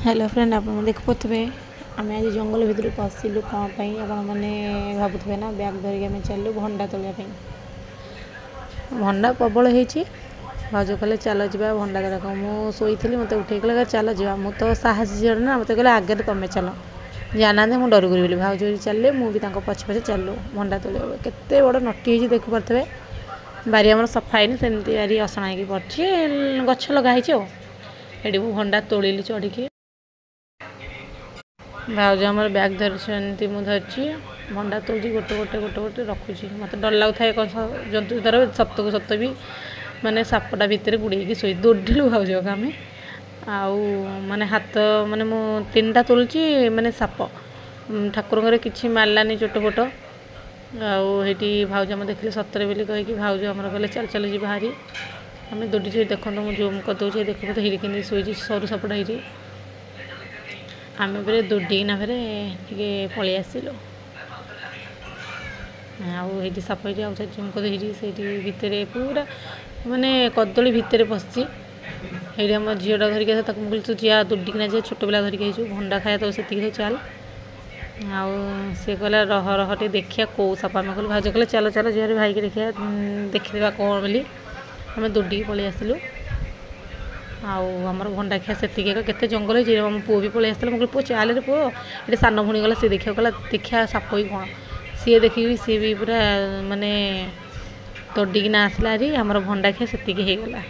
Hello friend आप देखुवे आम आज जंगल भितर पशिलु कौन आपने भावुवे ना बैग धरिक आम चलू भंडा तोड़ापी भंडा प्रबल होती भाज कहे चल जा भंडा तोड़ा मुझे शोली मत उठे कहे चल जा मु तो साहस झील ना मत कहले आगे तुम चल जाना मुझे डर करी भाज चलिए मुझे पछे पछे चलू भंडा तोड़ केते बड़ नटी हो देखी पारे बारी आम सफा है सेमती बारी असना हो पड़े गछ लगाई ये भंडा तोड़िली चढ़ी भाज आम बैग धरती मुझे धरची भंडा तोड़ी गोटे गोटे गोटे गोटे रखुची मत डर लगुए जंतु तरह सत को सत भी माने सापटा भितर गुड़े शोई दौड़िलु भाज आम आउ माने हाथ माने मु तीन टा तोलची माने साप ठाकुर घरे किछि मारलानी चोट फोट आउटी भाज आम देखिले सतरे बोली कहीकि भाज आम कहले चल चल जी बाहरी आम दौड़ी देखो मुझे जूम करदे देखो तो हिरी शोची सरू सापटा हिरी आम फिर दौड़ीना फिर टे पलि आसिलु आउटी साप हिरी आउ जूम कर हिरी से भितर पूरा माने कदली भितर पशि ये आम झीटा धरिक मुझे तू जा दौड़ीना जा छोट पिला धरिक भंडा खाया तो से चल आउ सी कहला रह रह टे देखिया कौ साप आम कहलु भाज कहले चल चल जी भाई की देखिया देखा कौन बोली आम दौड़ी पलि आसिलु आमर भंडा खिया से केते जंगल हो पुओ भी पलि आसला मुझे पुओ चल रे पुओ ये सान भूणी गला सी देखा कहला देखिया साप ही कौन सी देखिए सी भी पूरा माने दौड़ीना आसला आमर भंडा खिया से गला।